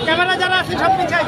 Camera যারা আছে সব পিছাই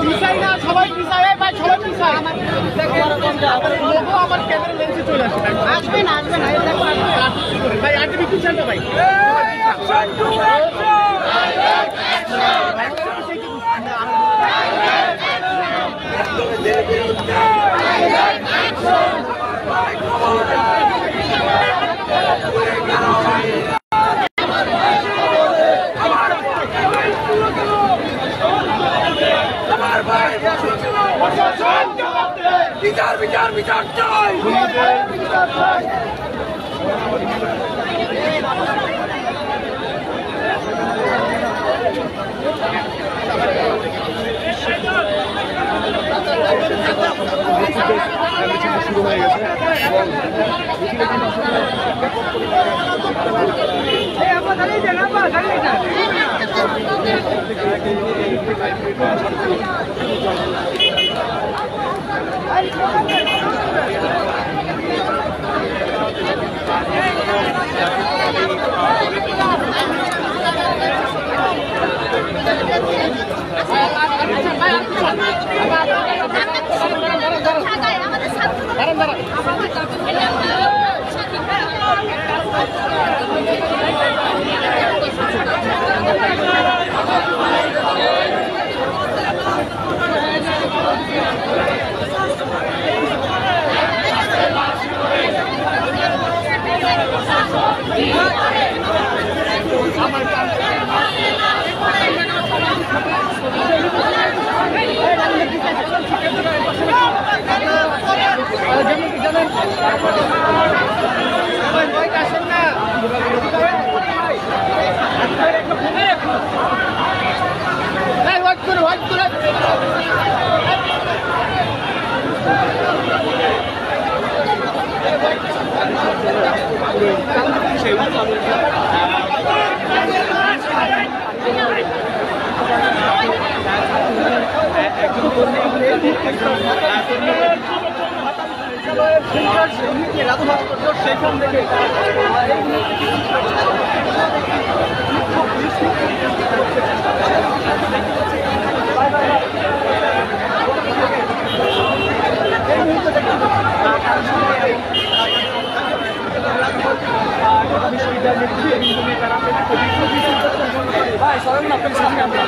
পিছাই না, সবাই পিছাই ভাই, সবাই পিছাই। লোগো আমার ক্যামেরা লেন্সে চলে আসে। আসবে না, আসবে না। ভাই আরটিভি পিছান না ভাই। বিচার বিচার বিচার চাই। শুরু হয়ে গেছে সেখান থেকে ভাই সরেন না আপনার সামনে আমরা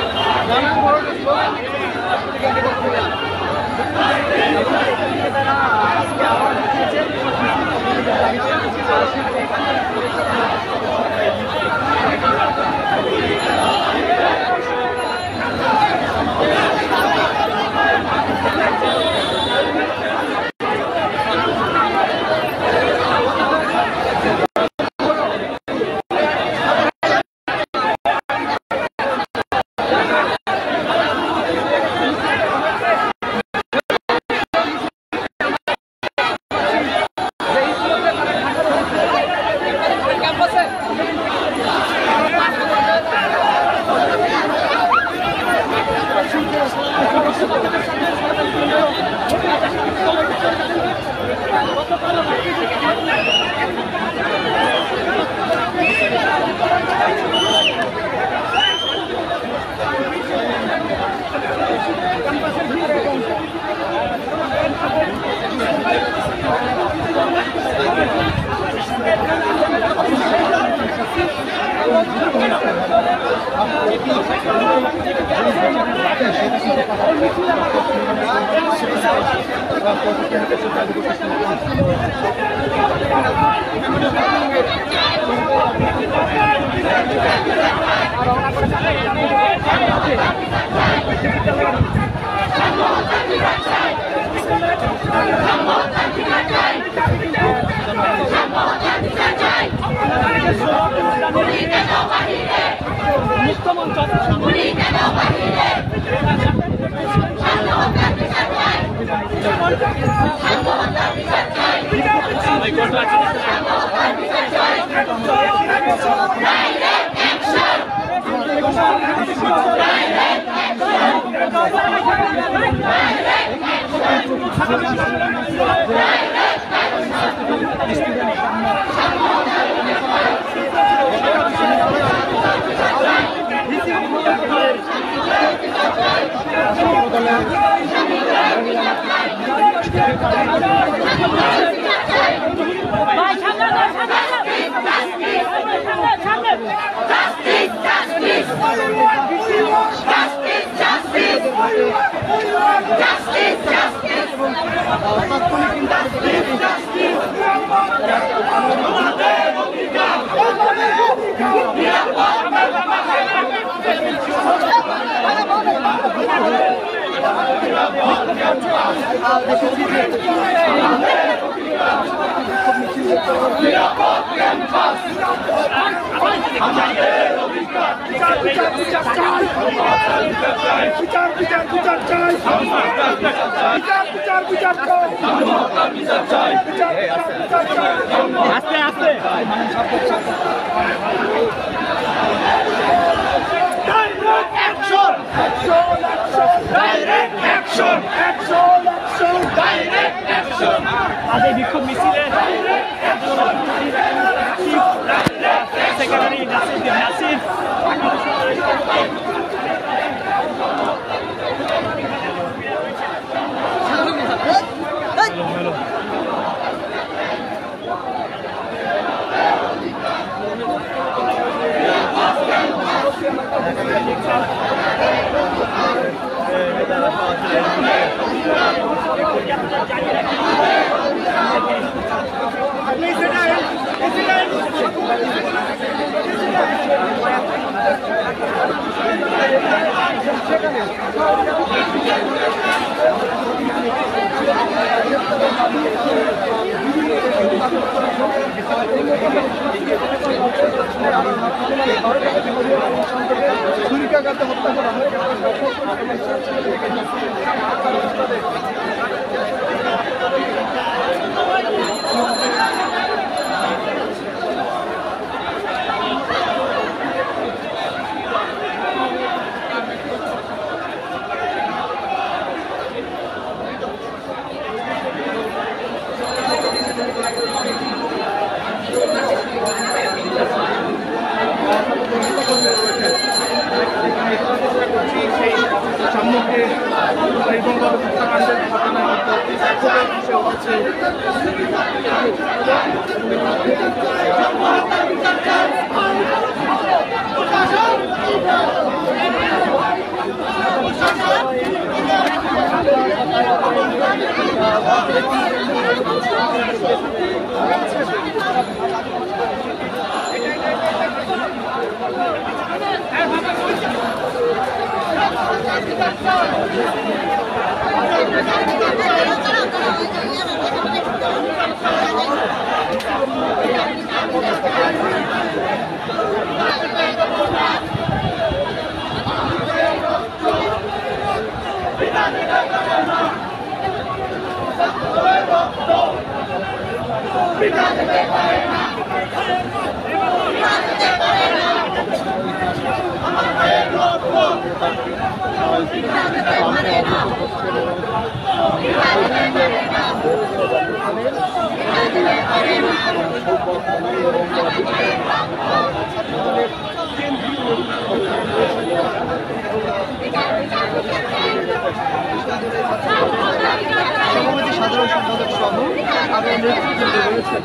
বলে তাৎক্ষণিক কিন্তু আস্তে আস্তে আজ এই বিক্ষোভ মিছিলে সেক্রেটারি নাসির ছুরিকাঘাতে হত্যা করা হয়। সামনে এবং হত্যাকাণ্ডের ঘটনা উঠেছে। সভাপতি সাধারণ সম্পাদক সহ আরো নেতৃবৃন্দ রয়েছেন।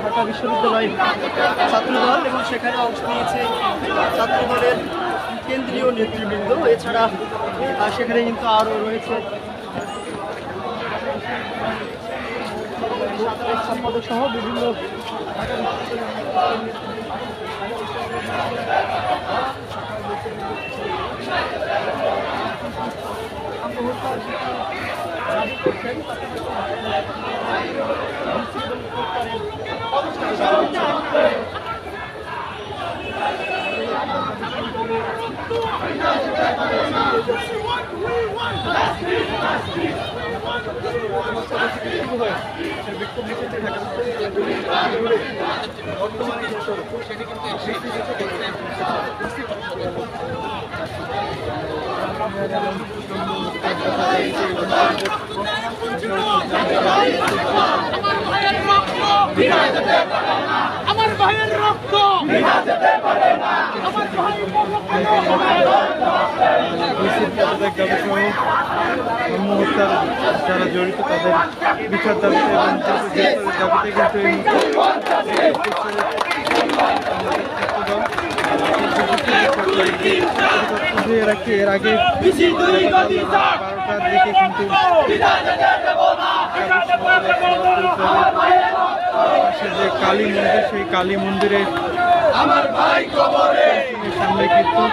ঢাকা বিশ্ববিদ্যালয় ছাত্রদল এবং সেখানে অংশ নিয়েছে ছাত্রদলের কেন্দ্রীয় নেতৃবৃন্দ। এছাড়া সেখানে কিন্তু আরও রয়েছে সাধারণ সম্পাদক সহ বিভিন্ন শুরু হয় সেই বিক্ষোভ মিছিলটি ঢাকা বর্তমানে আমার ভাইয়ের রক্ত আমার ভাই হত্যার যারা জড়িত তাদের বিচার দাবিতে এবং দাবিতে কিন্তু এর আগে 12টার দিকে কিন্তু যে কালী মন্দির সেই কালী মন্দিরের সামনে কিন্তু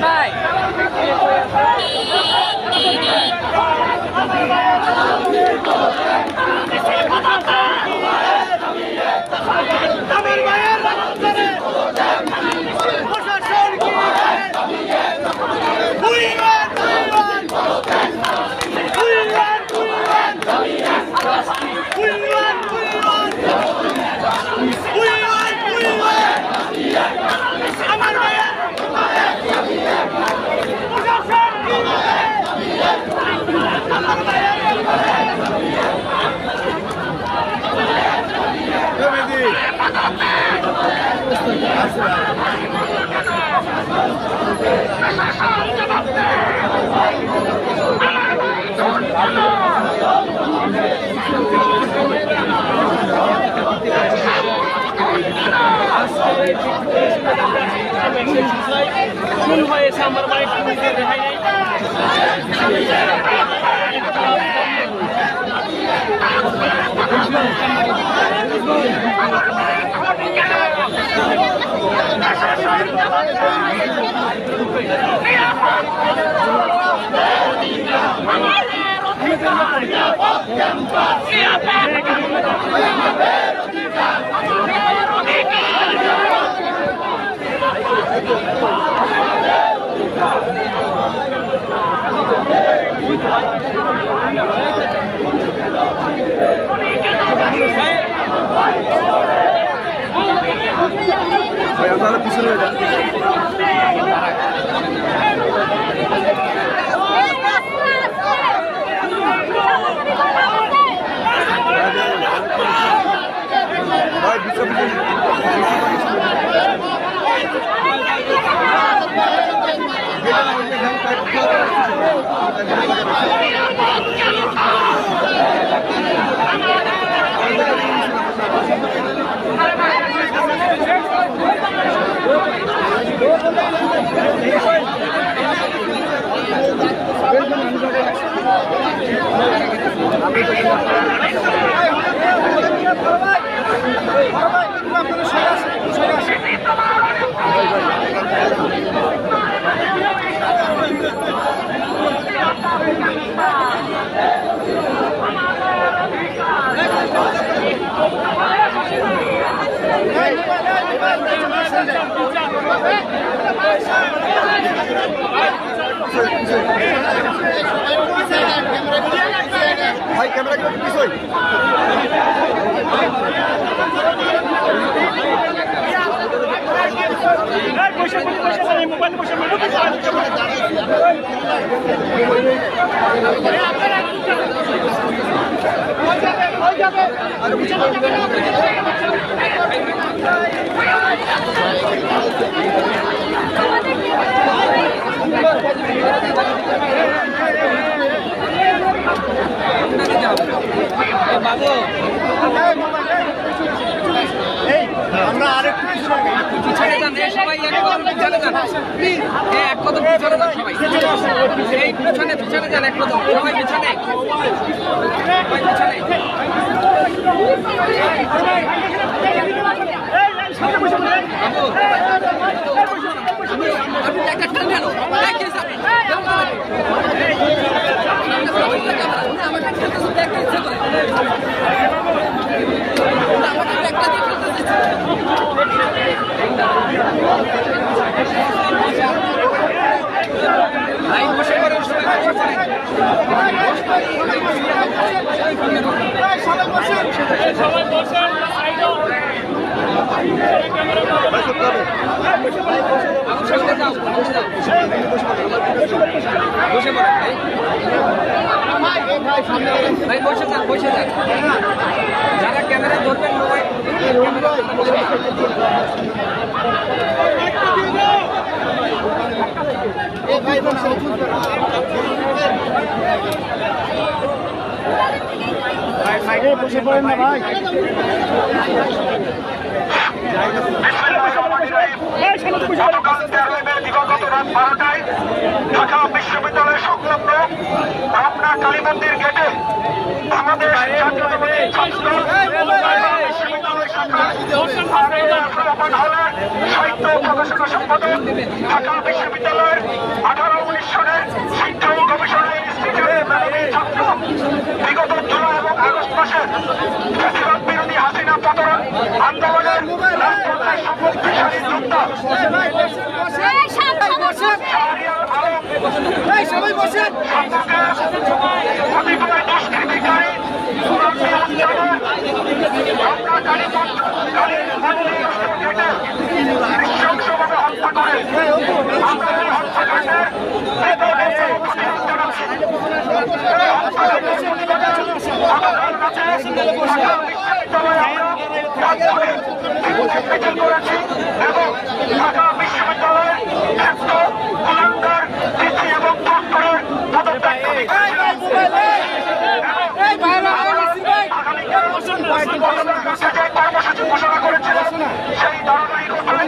ভাই খুন হয়েছে আমার মায়ের খুনিদের রেহাই নেই আপনারা পিছনে যান ভাই ক্যামেরা কি পিছই আমরা আরেকটু পিছনে যান সবাই এক কদম পিছনে যান এক কদম পিছনে যান সবাই এই পিছনে পিছনে যান এক কদম সবাই পিছনে সবাই পিছনে আপনি একটা টান দেন আমাকে সামনে যাও, বসে পড়েন ভাই, বসে যান, বসে যান। যারা ক্যামেরা ধরবেন মোবাইল বসে পড়েন না ভাই। ঢাকা বিশ্ববিদ্যালয় সংলগ্ন পাবনা কালী মন্দির গেটে আমাদের বিশ্ববিদ্যালয় সাহিত্য প্রকাশনা সম্পাদক ঢাকা বিশ্ববিদ্যালয়ের 18-19 সনের সাহিত্য গবেষণা ইনস্টিটিউটের ছাত্র বিগত জুলাই এবং আগস্ট মাসে ফ্যাসিবাদ বিরোধী হাসিনা পতন আন্দোলনের শক্তিশালী যোদ্ধা কতিপয় দুষ্কৃতিকারী নৃশংসভাবে হত্যা করে আমরা এই হত্যাকাণ্ডের করেছি এবং ঢাকা বিশ্ববিদ্যালয়ের ক্ষেত্র কুলাঙ্গার তিথি এবং দপ্তরের পদত্যাগ কর্মসূচি ঘোষণা করেছিল। সেই ধারাবাহিকতায়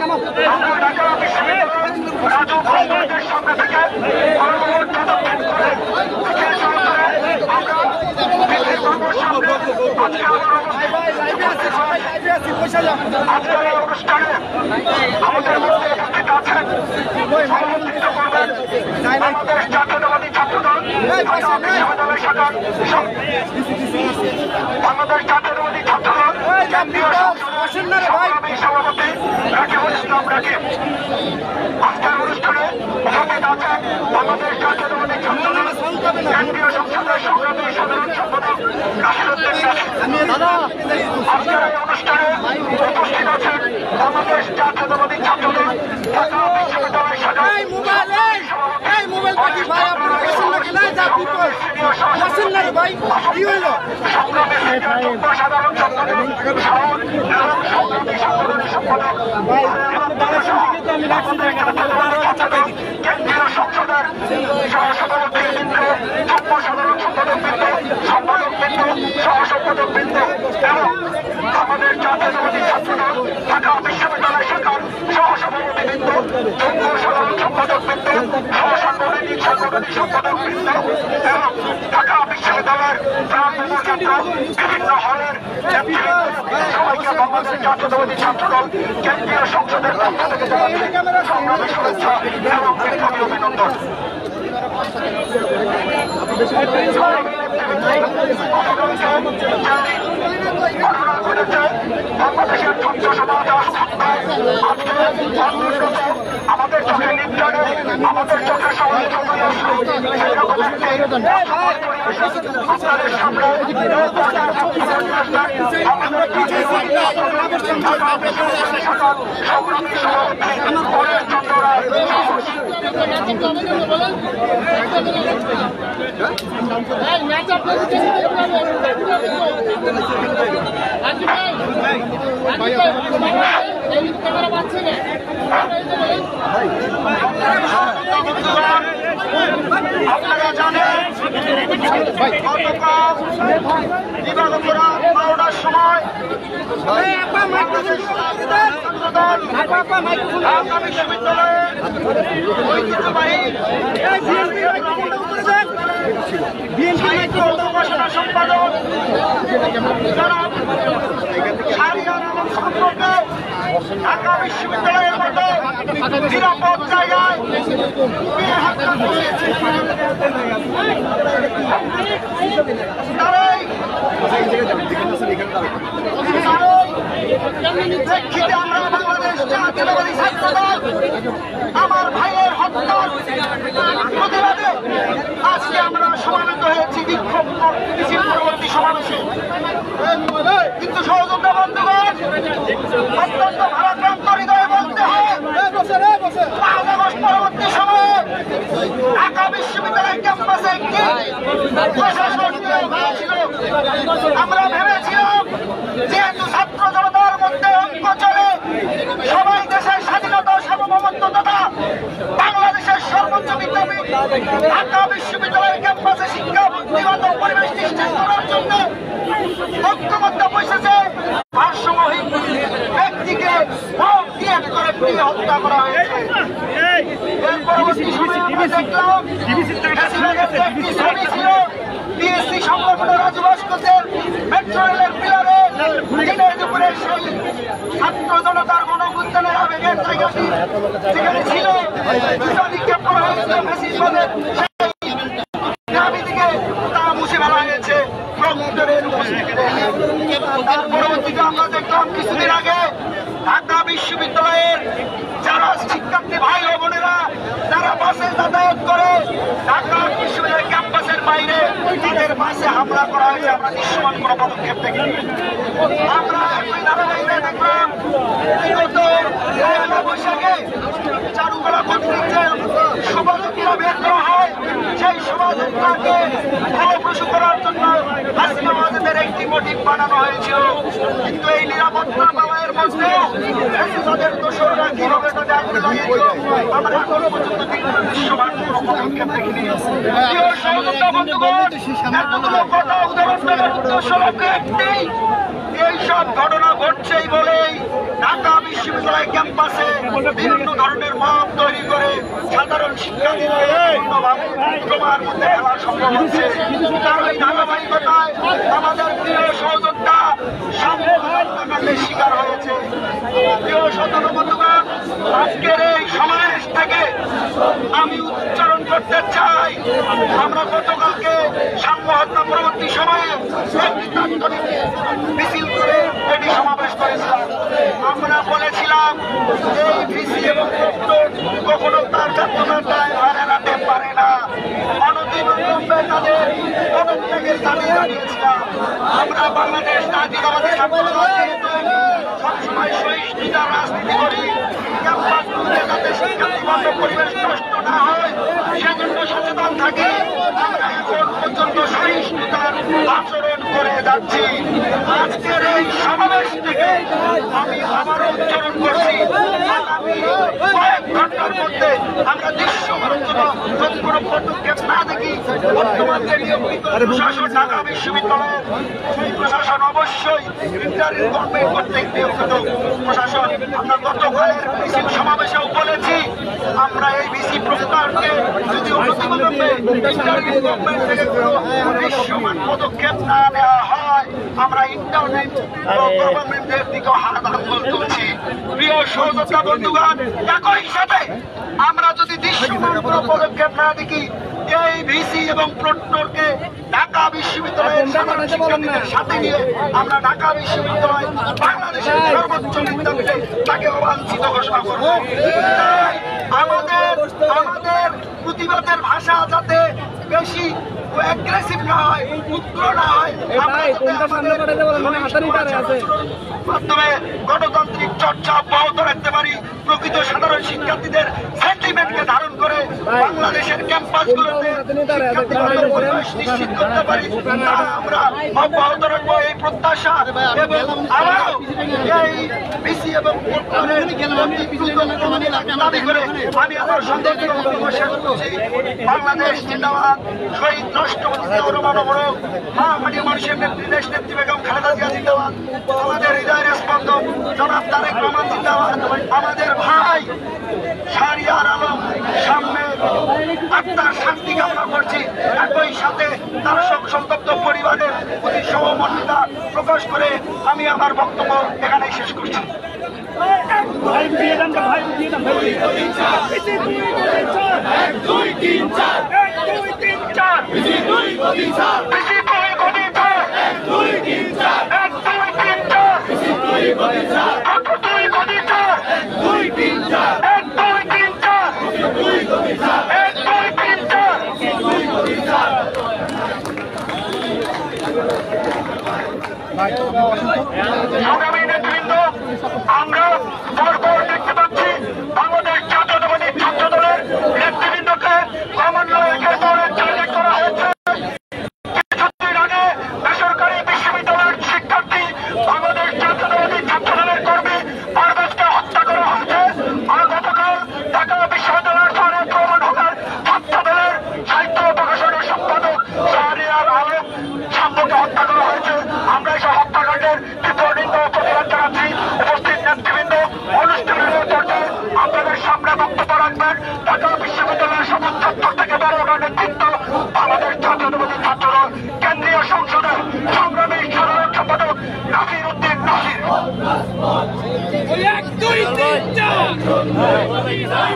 আমরা ঢাকা বিশ্ববিদ্যালয়ের রাজু ভাইদের সঙ্গে থেকে পদক্ষেপ করে আমরা আজকের এই অনুষ্ঠানে আমাদের মধ্যে উপস্থিত আছেন সভাপতিত্ব করবেন বাংলাদেশ জাতীয়তাবাদী ছাত্রদল ঢাকা বিশ্ববিদ্যালয় শাখার বাংলাদেশ জাতীয়তাবাদী ছাত্রদল কেন্দ্রীয় সংগ্রামী সভাপতি রাকিবুল ইসলাম রাকিব। আজকের অনুষ্ঠানে উপস্থিত আছেন বাংলাদেশ জাতীয়তাবাদী ছাত্রদল কেন্দ্রীয় সংসদের সংগ্রামী সাধারণ সম্পাদক নাসিরউদ্দিন নাসির। আজকের এই অনুষ্ঠানে উপস্থিত আছেন বাংলাদেশ জাতীয়তাবাদী ছাত্রদল ঢাকা বিশ্ববিদ্যালয় শাখার সাধারণ সম্পাদক সংগ্রামী সম্পাদক কেন্দ্রীয় সংসদের সহসভাপতিবৃন্দ, যুগ্ম সাধারণ সম্পাদক বৃন্দ, সম্পাদক বৃন্দ, সহসম্পাদক বৃন্দ এবং আমাদের জাতীয়তাবাদী ছাত্রদল ঢাকা বিশ্ববিদ্যালয় শাখার সহসভাপতিবৃন্দ, যুগ্ম সাধারণ সম্পাদক বৃন্দ, সহসাংগঠনিক সম্পাদক বৃন্দ এবং ঢাকা বিশ্ববিদ্যালয়ের প্রাণকেন্দ্র বিভিন্ন হলের সবাইকে বাংলাদেশ জাতীয়তাবাদী ছাত্রদল কেন্দ্রীয় সংসদের পক্ষ থেকে জানাচ্ছি সংগ্রামী শুভেচ্ছা এবং বিপ্লবী অভিনন্দন। বাংলাদেশের ছাত্র সমাজ আমাদের চোখে নির্যাতনে আমাদের চোখে সবাই সেরকম আপনাদের সামনে সংগ্রামী সভাপতি পরেশ চন্দ্র রায়। আপনারা জানেন দিবাগতরা 12টার সময় ঢাকা বিশ্ববিদ্যালয়ের ঐতিহ্যবাহী ঘোষণা সম্পাদক ঢাকা বিশ্ববিদ্যালয়ের মতো নিরাপদ জায়গায় প্রেক্ষিতে আমরা বাংলাদেশ জাতীয়তাবাদী ছাত্রদল আমার ভাইয়ের হত্যার প্রতিবাদে আজকে আমরা সমাবেত হয়েছি বিক্ষোভ মিছিল পরবর্তী সমাবেশে, কিন্তু সহযোগিতা বন্ধুগণ অত্যন্ত ভারাক্রান্ত হৃদয়ে বলতে হয় 5 আগস্ট পরবর্তী সময়ে ঢাকা বিশ্ববিদ্যালয় ক্যাম্পাসে একটি প্রশাসন ছিল। আমরা ভেবেছিলাম যেহেতু ছাত্র জনতার মধ্যে ঐক্য চলে, সবাই দেশের স্বাধীনতা সার্বভৌমত্ব তথা বাংলাদেশের সর্বোচ্চ বিদ্যাপীঠ ঢাকা বিশ্ববিদ্যালয়ের ক্যাম্পাসে শিক্ষা বুদ্ধিগত পরিবেশ সৃষ্টি করার জন্য ঐক্যবদ্ধ বসেছে। ভারসাম্যহীন ব্যক্তিকে ভোট দিয়ে করে হত্যা করা হয়েছে। এর পরবর্তী সময়ে আমরা দেখলাম একটি ছবি ছিল বিএসসি সংগঠনের রাজু ভাস্কর্যের মেট্রো রেলের পিলারে দিনের দুপুরে সেই ছাত্র জনতার গণঅভ্যুত্থানের আবেগের জায়গাটি যেখানে ছিল নিক্ষেপ করা হয়েছিল ফ্যাসিস্টদের দাবিটিকে তা মুছে ফেলা হয়েছে প্রক্টরের উপস্থিতিতে। তার পরবর্তীতে আমরা দেখলাম কিছুদিন আগে ঢাকা বিশ্ববিদ্যালয়ের যারা শিক্ষার্থী ভাই ও বোনেরা যারা বাসে যাতায়াত করে ঢাকা বিশ্ববিদ্যালয়ের ক্যাম্পাসের বাইরে তাদের বাসে হামলা করা হয়েছে। আমরা দৃশ্যমান কোনো পদক্ষেপ দেখিনি। আমরা একই ধারাবাহিকতা দেখলাম বিগত পয়লা বৈশাখে চারুকলা কর্তৃক যে শোভাযাত্রা বের করা হয়, সেই শোভাযাত্রাকে ফলপ্রসূ করার জন্য হাসিনা ওয়াজেদের একটি মোটিভ বানানো হয়েছিল। কিন্তু এই নিরাপত্তা বাবায়ের মধ্যেও তাদের দোষরা কিভাবে তাদের আগুনে লাগিয়েছিল আমরা এখনো পর্যন্ত দৃশ্যমান কোনো পদক্ষেপ দেখিনি। সহযোগিতা বন্ধুগণ, এতগুলো কথা উদাহরণ দেওয়ার উদ্দেশ্য লক্ষ্য একটি, এইসব ঘটনা ঘটছেই বলেই ঢাকা বিশ্ববিদ্যালয় ক্যাম্পাসে বিভিন্ন ধরনের মত তৈরি করে সাধারণ শিক্ষার্থীদের তোমার মধ্যে খেলা সম্ভব হচ্ছে। তার এই ধারাবাহিকতায় আমাদের প্রিয় সহযোদ্ধা হত্যাকাণ্ডের শিকার হয়েছে। প্রিয় সহযোদ্ধা বন্ধুগণ, আজকের এই সমাবেশ থেকে আমি উচ্চারণ করতে চাই, আমরা গতকালকে সাম্য হত্যা পরবর্তী সময়ে একটি তাৎক্ষণিক মিছিল করে এটি সমাবেশ করেছিলাম। আমরা বলেছিলাম এই ভিসি এবং প্রক্টর কখনো তার যাত্রায় ভার এড়াতে পারে না। অনতিবিলম্বে তাদের পদত্যাগের দাবি জানিয়েছিলাম। আমরা বাংলাদেশ জাতীয়তাবাদী সম্প্রদায় সবসময় সহিষ্ণুতার রাজনীতি করি, ক্যাম্পাসগুলোতে যাতে শিক্ষার্থীগত পরিবেশ নষ্ট না হয় সেজন্য সচেতন থাকি। আমরা এখন পর্যন্ত সহিষ্ণুতার আচরণ করে যাচ্ছি। আজকের এই সমাবেশ থেকে আমি আবারও উচ্চারণ করছি, আগামী কয়েক ঘন্টার মধ্যে আমরা দৃশ্যমান যদি কোনো পদক্ষেপ না দেখি বর্তমান যে নিয়োজিত প্রশাসন ঢাকা বিশ্ববিদ্যালয়ের সেই প্রশাসন অবশ্যই ইন্টারিম গভর্নমেন্ট কর্তৃক নিয়োজিত প্রশাসন। আমরা গতকালের মিছিল সমাবেশেও বলেছি, আমরা এই ভিসি প্রস্তাবকে যদি অনতিবিলম্বে ইন্টারিম গভর্নমেন্ট থেকে কোনো দৃশ্যমান পদক্ষেপ না নেওয়া হয় আমরা ইন্টারনেট গভর্নমেন্টের দিকেও হাত আন্দোলন তুলছি। প্রিয় সহযোদ্ধা বন্ধুগণ, একই সাথে আমরা যদি দৃশ্যমান কোনো পদক্ষেপ না দেখি এই ভিসি এবং প্রক্টরকে ঢাকা বিশ্ববিদ্যালয়ের সাধারণ শিক্ষার্থীদের সাথে নিয়ে আমরা ঢাকা বিশ্ববিদ্যালয় বাংলাদেশের সর্বোচ্চ বিদ্যাপীঠে তাকে অবাঞ্ছিত ঘোষণা করব। তাই আমাদের প্রতিবাদের ভাষা যাতে বেশি অ্যাগ্রেসিভ না হয়, উগ্র না হয়, মাধ্যমে গণতান্ত্রিক চর্চা অব্যাহত রাখতে পারি, প্রকৃত সাধারণ শিক্ষার্থীদের সেন্টিমেন্টকে ধারণ করে বাংলাদেশের ক্যাম্পাসগুলোতে শিক্ষার্থীদের পরিবেশ নিশ্চিত করতে পারি, তা আমরা অব্যাহত রাখবো এই প্রত্যাশা। এবং আবারও এই ভিসি এবং দাবি করে আমি আমার সন্দেহ শেষ করছি। বাংলাদেশ জিন্দাবাদ, শহীদ রাষ্ট্রপতি জিয়াউর রহমান অমর, মাননীয় মানুষের নেত্রী দেশ নেত্রী বেগম খালেদা জিয়া জিন্দাবাদ, আমাদের হৃদয়ের স্পন্দন জনাব তারেক রহমান জিন্দাবাদ, আমাদের ভাই শাহরিয়ার আলম সামনে আত্মার শান্তি কামনা করছি। একই সাথে তার সন্তপ্ত পরিবারের প্রতি সহমর্মিতা প্রকাশ করে আমি আমার বক্তব্য এখানেই শেষ করছি। ওই 1 2 3 4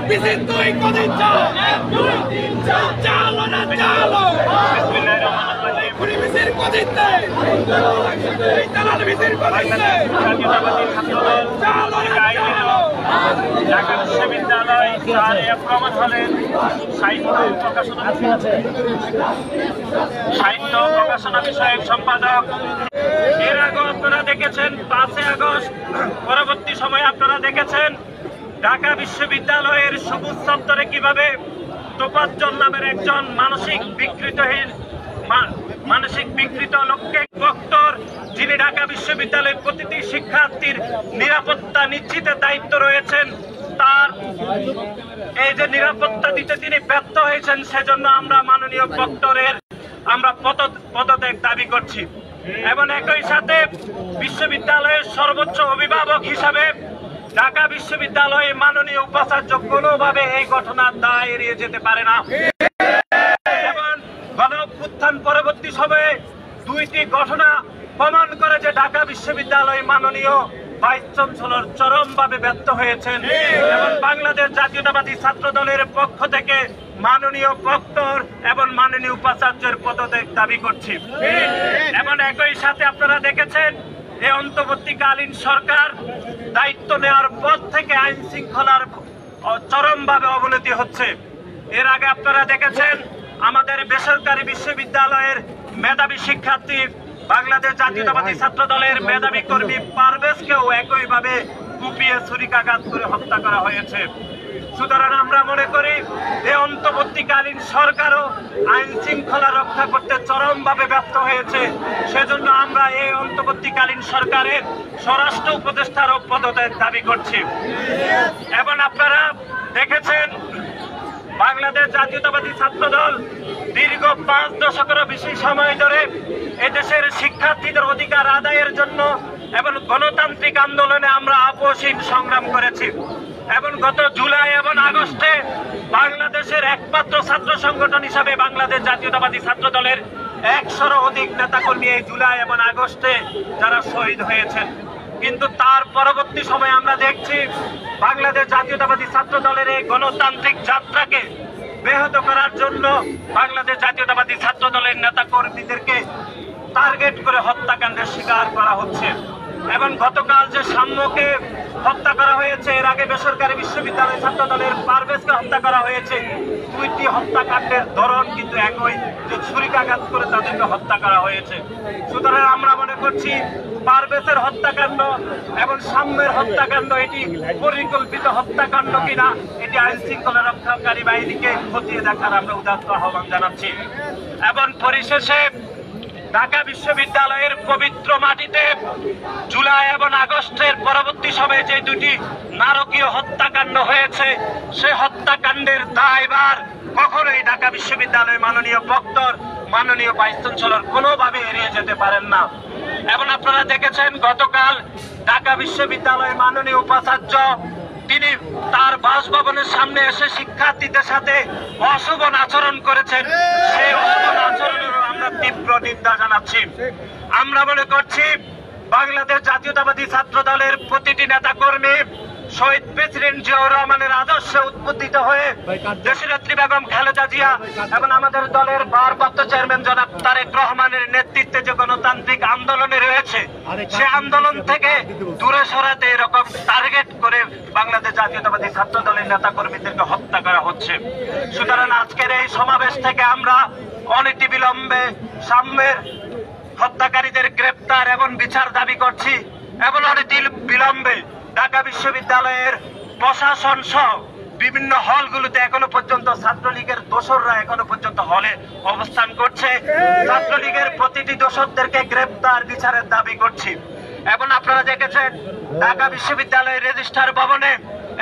বিসির 2 কদিন চাল 1 2 3 4 চালো না চালো বিসমিল্লাহির রহমানির রহিম বিসির কদিন দেয় এই চালাল বিসির কদিন দেয় জাতীয়তাবাদী ছাত্রদল চালো না চালো ঢাকা বিশ্ববিদ্যালয় স্যার প্রমাণ হলেন সাহিত্য প্রকাশনা বিষয়ক সম্পাদক। এর আগে আপনারা দেখেছেন 5 আগস্ট, পরবর্তী সময়ে আপনারা দেখেছেন ঢাকা বিশ্ববিদ্যালয়ের সবুজ চত্বরে কিভাবে তোফাজ্জল নামের একজন মানসিক বিকৃত লোককে প্রক্টর, যিনি ঢাকা বিশ্ববিদ্যালয়ের প্রতিটি শিক্ষার্থীর নিরাপত্তা নিশ্চিতের দায়িত্ব রয়েছেন, তার এই যে নিরাপত্তা দিতে তিনি ব্যর্থ হয়েছেন, সেজন্য আমরা মাননীয় প্রক্টরের আমরা পদত্যাগ দাবি করছি। এবং একই সাথে বিশ্ববিদ্যালয়ের সর্বোচ্চ অভিভাবক হিসাবে ঢাকা বিশ্ববিদ্যালয়ের মাননীয় উপাচার্য কোনোভাবে এই ঘটনার দায় এড়িয়ে যেতে পারে না। এবং গণঅভ্যুত্থান পরবর্তী সময়ে 2টি ঘটনা প্রমাণ করে যে ঢাকা বিশ্ববিদ্যালয় মাননীয় ভাইস চ্যান্সেলর চরমভাবে ব্যর্থ হয়েছেন এবং বাংলাদেশ জাতীয়তাবাদী ছাত্র দলের পক্ষ থেকে মাননীয় প্রক্টর এবং মাননীয় উপাচার্যের পদত্যাগ দাবি করছি। এবং একই সাথে আপনারা দেখেছেন এই অন্তর্বর্তীকালীন সরকার দায়িত্ব নেওয়ার পর থেকে আইন শৃঙ্খলার চরমভাবে অবনতি হচ্ছে। এর আগে আপনারা দেখেছেন আমাদের বেসরকারি বিশ্ববিদ্যালয়ের মেধাবী শিক্ষার্থী বাংলাদেশ জাতীয়তাবাদী ছাত্র দলের মেধাবী কর্মী পারভেজকেও একইভাবে কুপিয়ে ছুরিকাঘাত করে হত্যা করা হয়েছে। সুতরাং আমরা মনে করি এই অন্তর্বর্তীকালীন সরকারও আইন শৃঙ্খলা রক্ষা করতে চরমভাবে ব্যর্থ হয়েছে। সেজন্য আমরা এই অন্তর্বর্তীকালীন সরকারের স্বরাষ্ট্র উপদেষ্টারও পদত্যাগ দাবি করছি। এবং আপনারা দেখেছেন বাংলাদেশ জাতীয়তাবাদী ছাত্র দল দীর্ঘ 5 দশকেরও বেশি সময় ধরে এদেশের শিক্ষার্থীদের অধিকার আদায়ের জন্য এবং গণতান্ত্রিক আন্দোলনে আমরা আপোষহীন সংগ্রাম করেছি। এবং গত জুলাই এবং আগস্টে বাংলাদেশের একমাত্র ছাত্র সংগঠন হিসাবে বাংলাদেশ জাতীয়তাবাদী ছাত্র দলের 100-এরও অধিক নেতাকর্মী এই জুলাই এবং আগস্টে যারা শহীদ হয়েছেন। কিন্তু তার পরবর্তী সময়ে আমরা দেখছি বাংলাদেশ জাতীয়তাবাদী ছাত্র দলের এই গণতান্ত্রিক যাত্রাকে ব্যাহত করার জন্য বাংলাদেশ জাতীয়তাবাদী ছাত্র দলের নেতা কর্মীদেরকে টার্গেট করে হত্যাকাণ্ডের শিকার করা হচ্ছে। এবং গতকাল যে সাম্যকে হত্যা করা হয়েছে, এর আগে বেসরকারি বিশ্ববিদ্যালয় ছাত্র দলের পারভেজকে হত্যা করা হয়েছে, 2টি হত্যাকাণ্ডের ধরন কিন্তু একই, যে ছুরিকাঘাত করে তাদেরকে হত্যা করা হয়েছে। সুতরাং আমরা মনে করছি পারভেজের হত্যাকাণ্ড এবং সাম্যের হত্যাকাণ্ড এটি পরিকল্পিত হত্যাকাণ্ড কিনা, এটি আইন শৃঙ্খলা রক্ষাকারী বাহিনীকে খতিয়ে দেখার আমরা উদাত্ত আহ্বান জানাচ্ছি। এবং পরিশেষে ঢাকা বিশ্ববিদ্যালয়ের পবিত্র মাটিতে জুলাই এবং আগস্টের পরবর্তী সময়ে যে 2টি নারকীয় হত্যাকাণ্ড হয়েছে, সে হত্যাকাণ্ডের দায়ভার কখনোই ঢাকা বিশ্ববিদ্যালয়ের মাননীয় প্রক্টর, মাননীয় ভাইস চ্যান্সেলর কোনোভাবে এড়িয়ে যেতে পারেন না। এবং আপনারা দেখেছেন গতকাল ঢাকা বিশ্ববিদ্যালয়ের মাননীয় উপাচার্য তিনি তার বাসভবনের সামনে এসে শিক্ষার্থীদের সাথে অশোভন আচরণ করেছেন। সেই অশোভন আচরণের আমরা তীব্র নিন্দা জানাচ্ছি। আমরা মনে করছি বাংলাদেশ জাতীয়তাবাদী ছাত্র দলের প্রতিটি নেতাকর্মী শহীদ প্রেসিডেন্ট জিয়াউর রহমানের আদর্শে উদ্বুদ্ধ হয়ে দেশনেত্রী বেগম খালেদা জিয়া এবং আমাদের দলের ভারপ্রাপ্ত চেয়ারম্যান জনাব তারেক রহমানের নেতৃত্বে যে গণতান্ত্রিক আন্দোলনে রয়েছে, সে আন্দোলন থেকে দূরে সরাতে এরকম টার্গেট করে বাংলাদেশ জাতীয়তাবাদী ছাত্র দলের নেতা কর্মীদেরকে হত্যা করা হচ্ছে। সুতরাং আজকের এই সমাবেশ থেকে আমরা অনতিবিলম্বে সাম্যের হত্যাকারীদের গ্রেপ্তার এবং বিচার দাবি করছি। এবং অনতিবিলম্বে ঢাকা বিশ্ববিদ্যালয়ের প্রশাসন সহ বিভিন্ন হলগুলোতে এখনো পর্যন্ত ছাত্রলীগের দোসররা এখনো পর্যন্ত হলে অবস্থান করছে, ছাত্রলীগের প্রতিটি দোসরদেরকে গ্রেপ্তার বিচারের দাবি করছি। এবং আপনারা দেখেছেন ঢাকা বিশ্ববিদ্যালয়ের রেজিস্ট্রার ভবনে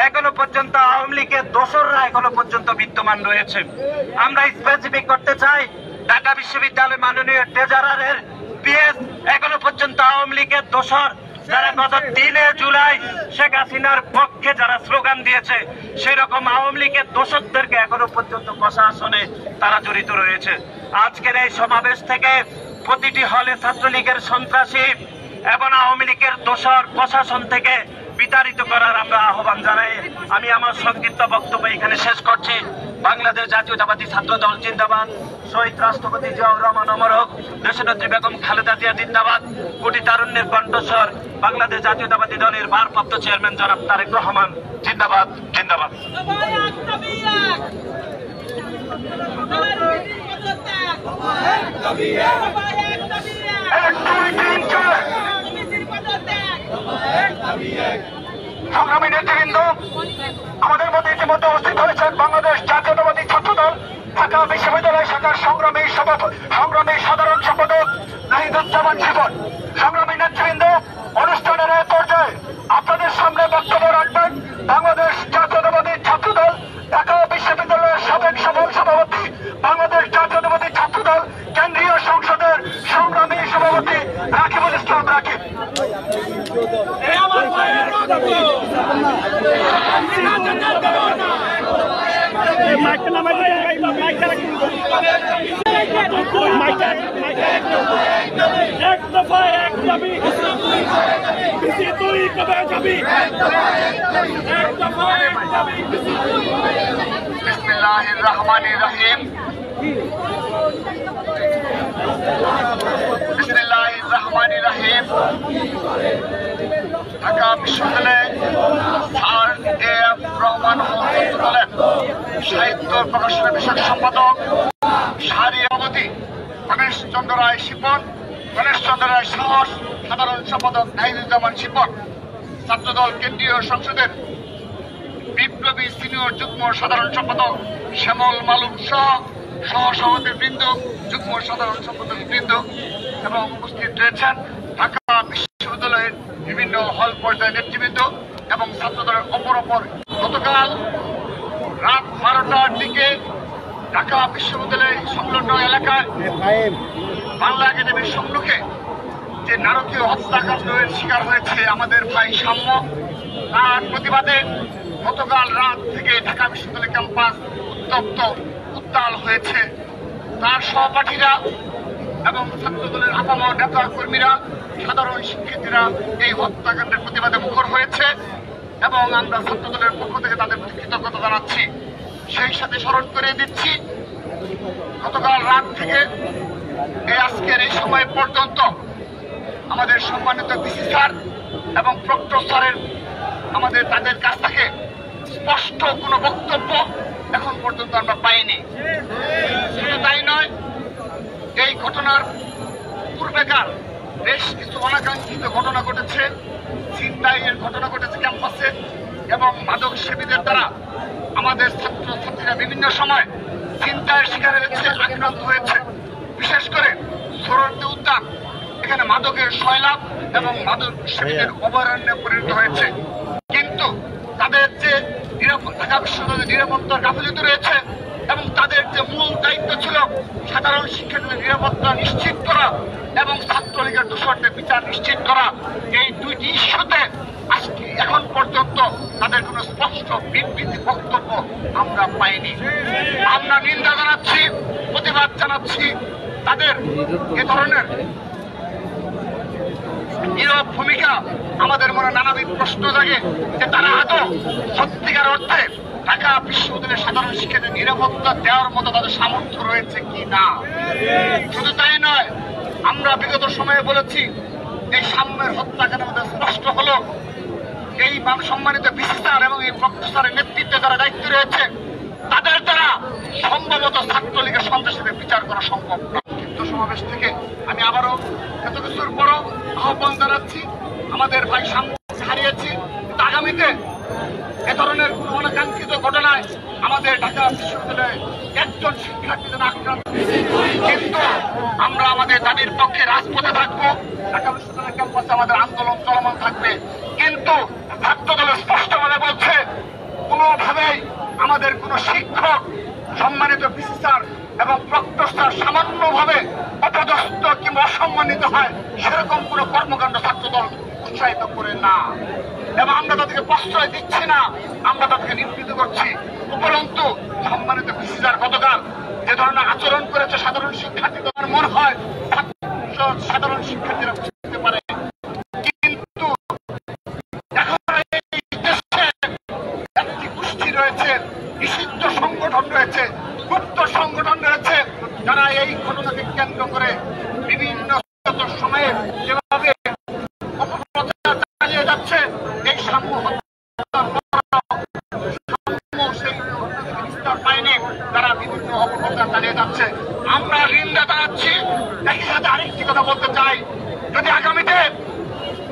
এখনো পর্যন্ত আওয়ামী লীগের দোসররা এখনো পর্যন্ত বিদ্যমান রয়েছে। আমরা স্পেসিফিক করতে চাই, ঢাকা বিশ্ববিদ্যালয় মাননীয় ট্রেজারারের পিএস এখনো পর্যন্ত আওয়ামী লীগের দোসর, যারা গত 3 জুলাই শেখ হাসিনার পক্ষে যারা স্লোগান দিয়েছে, সেরকম আওয়ামী লীগের দোষকদেরকে এখনো পর্যন্ত প্রশাসনে তারা জড়িত রয়েছে। আজকের এই সমাবেশ থেকে প্রতিটি হলে ছাত্রলীগের সন্ত্রাসী এবং আওয়ামী লীগের দোসর প্রশাসন থেকে বিতাড়িত করার আমরা আহ্বান জানাই। আমি আমার সংক্ষিপ্ত বক্তব্য এখানে শেষ করছি। বাংলাদেশ জাতীয়তাবাদী ছাত্র দল জিন্দাবাদ, শহীদ রাষ্ট্রপতি জিয়াউর রহমান অমর হোক, দেশনেত্রী বেগম খালেদা জিয়া জিন্দাবাদ, কোটি তারুণ্যের কণ্ঠস্বর বাংলাদেশ জাতীয়তাবাদী দলের ভারপ্রাপ্ত চেয়ারম্যান জনাব তারেক রহমান জিন্দাবাদ জিন্দাবাদ। সংগ্রামী নেতৃবৃন্দ, আমাদের মধ্যে ইতিমধ্যে উপস্থিত হয়েছেন বাংলাদেশ জাতীয়তাবাদী ছাত্রদল ঢাকা বিশ্ববিদ্যালয় শাখার সংগ্রামী সাধারণ সম্পাদক নাহিদুজ্জামান শিপন। সংগ্রামী নেতৃবৃন্দ, অনুষ্ঠানের এই পর্যায়ে আপনাদের সামনে বক্তব্য রাখবেন বাংলাদেশ জাতীয়তাবাদী ছাত্রদল ঢাকা বিশ্ববিদ্যালয়ের সাবেক সভাপতি, বাংলাদেশ জাতীয়তাবাদী ছাত্রদল কেন্দ্রীয় সংসদের সংগ্রামী সভাপতি রাকিবুল ইসলাম রাকিব। বিসমিল্লাহির রহমানির রহিম। বিসমিল্লাহির রহমানির রহিম। ঢাকা বিশ্ববিদ্যালয়ে স্যার এ.এফ. রহমান দলের সাহিত্য প্রকাশনের বিষয়ক সম্পাদক সারি সভাপতি গণেশ চন্দ্র রায় শিপন, গণেশ চন্দ্র রায় সাহস, সাধারণ সম্পাদক নাহিদুজ্জামান শিপন, ছাত্রদল কেন্দ্রীয় সংসদের বিপ্লবী সিনিয়র যুগ্ম সাধারণ সম্পাদক শ্যামল মালুক সহ সহসভাপতি বৃন্দ, যুগ্ম সাধারণ সম্পাদক বৃন্দ এবং উপস্থিত রয়েছেন ঢাকা বিশ্ববিদ্যালয়ের বিভিন্ন হল পর্যায়ের নেতৃবৃন্দ এবং ছাত্রদলের অপর গতকাল রাত 12টার দিকে ঢাকা বিশ্ববিদ্যালয়ের সংলগ্ন এলাকায় বাংলা একাডেমির সম্মুখে যে নারকীয় হত্যাকাণ্ডের শিকার হয়েছে আমাদের ভাই সাম্য, তার প্রতিবাদে গতকাল রাত থেকে ঢাকা বিশ্ববিদ্যালয় ক্যাম্পাস উত্তপ্ত উত্তাল হয়েছে। তার সহপাঠীরা এবং ছাত্রদলের আপামর নেতা কর্মীরা, সাধারণ শিক্ষার্থীরা এই হত্যাকাণ্ডের প্রতিবাদে মুখর হয়েছে এবং আমরা ছাত্রদলের পক্ষ থেকে তাদের প্রতি কৃতজ্ঞতা জানাচ্ছি। সেই সাথে স্মরণ করে দিচ্ছি, গতকাল রাত থেকে আজকের এই সময় পর্যন্ত আমাদের সম্মানিত ভিসি স্যার এবং প্রক্টর স্যারের তাদের কাছ থেকে স্পষ্ট কোনো বক্তব্য এখন পর্যন্ত আমরা পাইনি। শুধু তাই নয়, এই ঘটনার পূর্বেকার বেশ কিছু অনাকাঙ্ক্ষিত ঘটনা ঘটেছে, ছিনতাইয়ের ঘটনা ঘটেছে ক্যাম্পাসে এবং মাদক সেবীদের দ্বারা আমাদের ছাত্রছাত্রীরা বিভিন্ন সময় ছিনতাইয়ের শিকার হয়েছে, আক্রান্ত হয়েছে। বিশেষ করে সোহরাওয়ার্দী উদ্যান, এখানে মাদকের সয়লাভ এবং মাদক সেবীদের অভয়ারণ্যে পরিণত হয়েছে। কিন্তু তাদের যে ঢাকা বিশ্ববিদ্যালয়ের নিরাপত্তার গাফিলতি রয়েছে এবং তাদের যে মূল দায়িত্ব ছিল সাধারণ শিক্ষার্থীদের নিরাপত্তা নিশ্চিত করা এবং ছাত্রলীগের দোষরদের বিচার নিশ্চিত করা, এই দুইটি ইস্যুতে আজকে এখন পর্যন্ত তাদের কোনো স্পষ্ট বিবৃতি বক্তব্য আমরা পাইনি। আমরা নিন্দা জানাচ্ছি, প্রতিবাদ জানাচ্ছি তাদের এ ধরনের নীরব ভূমিকা। আমাদের মনে নানাবিধ প্রশ্ন জাগে যে তারা আদৌ সত্যিকার অর্থে ঢাকা বিশ্ববিদ্যালয়ের সাধারণ শিক্ষার্থীদের নিরাপত্তা দেওয়ার মতো তাদের সামর্থ্য রয়েছে কি না। শুধু তাই নয়, আমরা বিগত সময়ে বলেছি এই সাম্যের হত্যাকাণ্ডের মধ্যে স্পষ্ট হলো এই সম্মানিত ভিসি স্যার এবং এই প্রক্টর স্যারের নেতৃত্বে যারা দায়িত্ব রয়েছে তাদের দ্বারা সম্ভবত ছাত্রলীগের সন্ত্রাসীদের বিচার করা সম্ভব না। সমাবেশ থেকে আমি আবারও এত কিছুর পরও আহ্বান জানাচ্ছি, আমাদের ভাই সাম্যকে হারিয়েছি, আগামীতে এ ধরনের কোন অনাকাঙ্ক্ষিত ঘটনায় আমাদের ঢাকা বিশ্ববিদ্যালয়ে একজন শিক্ষার্থী যেন আক্রান্ত। কিন্তু আমরা আমাদের দাবির পক্ষে রাজপথে থাকবো, ঢাকা বিশ্ববিদ্যালয় ক্যাম্পাসে আমাদের আন্দোলন চলমান থাকবে। কিন্তু ছাত্রদল স্পষ্টভাবে বলছে কোনোভাবেই আমাদের কোন শিক্ষক, সম্মানিত ভিসি স্যার এবং প্রক্টর স্যার সামান্যভাবে অপদস্থ কিংবা অসম্মানিত হয় সেরকম কোন কর্মকাণ্ড ছাত্রদল উৎসাহিত করে না এবং আমরা তাদেরকে প্রশ্রয় দিচ্ছি না, আমরা তাদেরকে নিবৃত্ত করছি। উপরন্তু সম্মানিত ভিসি স্যার গতকাল যে ধরনের আচরণ করেছে সাধারণ শিক্ষার্থীদের মনে হয় সাধারণ শিক্ষার্থীরা বুঝতে পারে যাচ্ছে এই সাম্য পায়নি, তারা বিভিন্ন অপপ্রচার চালিয়ে যাচ্ছে। আমরা নিন্দা জানাচ্ছি। একই সাথে আরেকটি কথা বলতে চাই, যদি আগামীতে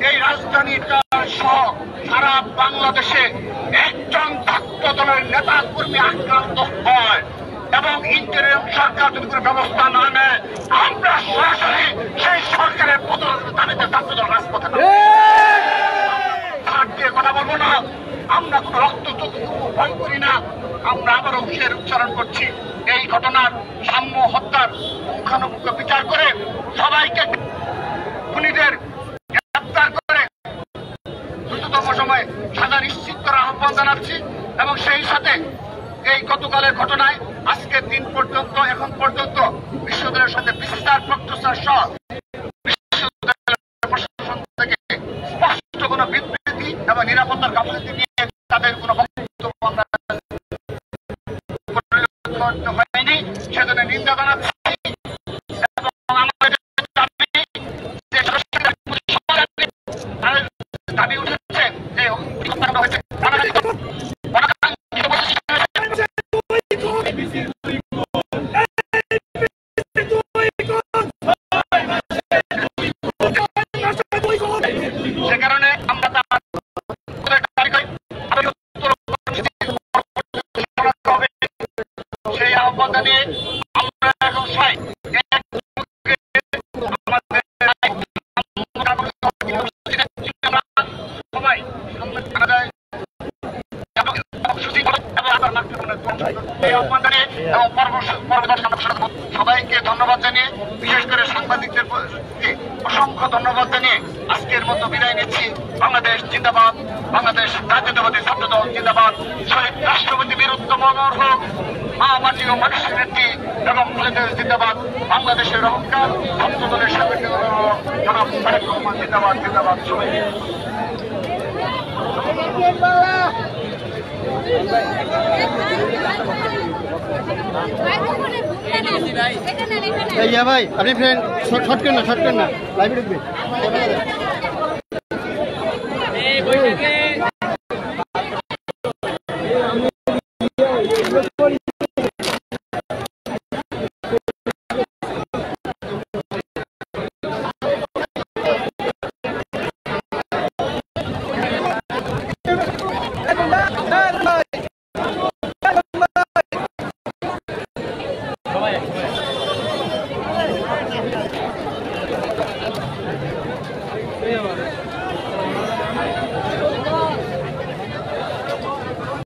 এই রাজধানীটা সহ সারা বাংলাদেশে একজন ছাত্র দলের নেতা কর্মী আক্রান্ত হয় এবং ইন্টারিম সরকার যদি কোনো ব্যবস্থা না নেয়, আমরা সরাসরি সেই সরকারের পতনের দাবিতে ছাত্র দল রাজপথে কথা বলবো না। আমরা কোন রক্ত ভয় করি না। আমরা আবারও হুঁশিয়ারি উচ্চারণ করছি, এই ঘটনার সাম্য হত্যার পুঙ্খানুপুঙ্খ বিচার করে সবাইকে খুনিদের গ্রেপ্তার করে দ্রুততম সময়ে সাজা নিশ্চিত করার আহ্বান জানাচ্ছি। এবং সেই সাথে এই গতকালের ঘটনায় আজকের দিন পর্যন্ত এখন পর্যন্ত বিশ্ববিদ্যালয়ের সাথে বিস্তার প্রক্টোসার সহ বিশ্ববিদ্যালয়ের প্রশাসন থেকে স্পষ্ট কোনো বিবৃতি এবং নিরাপত্তার গাফিলতি নিয়ে তাদের কোনো বক্তব্য আমরা হয়নি, সেজন্য নিন্দা জানাচ্ছি। এবং আমাদের দাবি উঠেছে যে হয়েছে সে কারণে আমরা সেই আহ্বান জানিয়ে আমরা এখন সবাই সবাইকে ধন্যবাদ জানিয়ে, বিশেষ করে সাংবাদিকদের অসংখ্য ধন্যবাদ জানিয়ে আজকের মতো বিদায় নিচ্ছি। বাংলাদেশ জিন্দাবাদ, বাংলাদেশ জাতীয়তাবাদী ছাত্র দল জিন্দাবাদ, শহীদ রাষ্ট্রপতি বীর উত্তম অমর হোক, মা মাটি ও মানুষের নেত্রী এবং জিন্দাবাদ, বাংলাদেশের অহংকার ছাত্র দলের সাংগঠনিক জনাব তারেক রহমান জিন্দাবাদ জিন্দাবাদ। সবাই ভাই আপনি ফ্রেন্ড শর্ট করেন না লাইভে ঢুকবে।